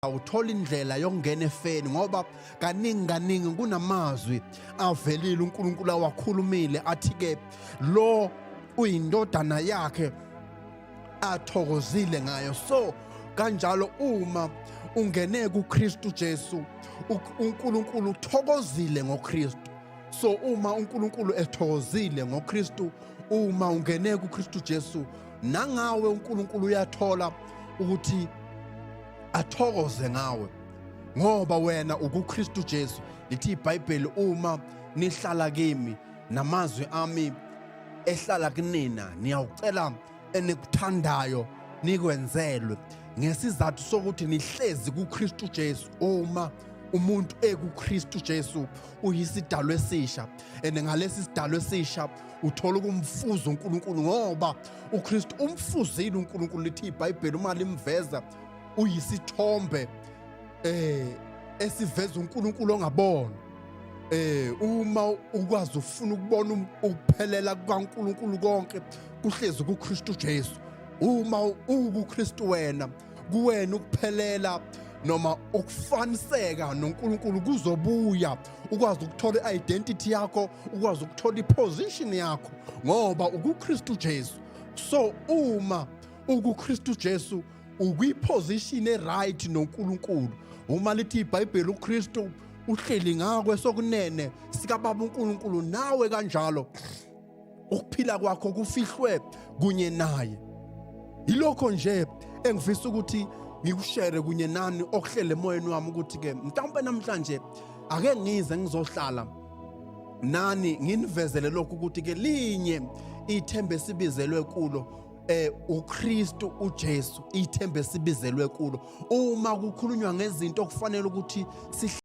awuthola indlela yokungena efeni ngoba kaningi kunamazwi avelile uNkulunkulu awakhulumile athi ke lo uyindodana yakhe athokozile ngayo. So kanjalo uma ungene kuKristu Jesu uNkulunkulu uthokozile ngoKristu. So uma uNkulunkulu ethokozile ngoKristu, uma ungene kuKristu Jesu, nangawe uNkulunkulu uyathola ukuthi athokoze ngawe ngoba wena ukuKristu Jesu. Lithi iBhayibheli uma nihlala kimi namazwi ami ehlala kunina, niyawucela enikuthandayo nikwenzelwe. Ngesizathu sokuthi nihlezi kuKristu Jesu. Uma umuntu ekuKristu Jesu uyisidalwa esisha, ngalesi sidalwa esisha uthola ukumfuza uNkulunkulu ngoba uKristu umfuzile uNkulunkulu. Lithi iBhayibheli uma limveza uyisithombe esiveza uNkulunkulu ongabona. Uma ukwazi ufuna ukubona ukuphelela kukaNkulunkulu konke kuhlezi kuKristu Jesu. Uma ukuKristu wena, kuwena ukuphelela noma ukufaniseka noNkulunkulu kuzobuya. Ukwazi ukuthola i-identity yakho, ukwazi ukuthola i-position yakho ngoba ukuKristu Jesu. So uma ukuKristu Jesu ukwi-position e-right noNkulunkulu. Uma lithi iBhayibheli uKristu uhleli ngakwe sokunene sikaBaba uNkulunkulu, nawe kanjalo ukuphila kwakho kufihlwe kunye naye. Yilokho nje engifisa ukuthi ngikushare kunye nani okuhlele emoyeni wami ukuthi ke mhlawumbe namhlanje ake ngize ngizohlala nani nginivezele lokho ukuthi ke linye ithembe esibizelwe kulo uKristu uJesu, ithembe esibizelwe kulo. Uma kukhulunywa ngezinto okufanele ukuthi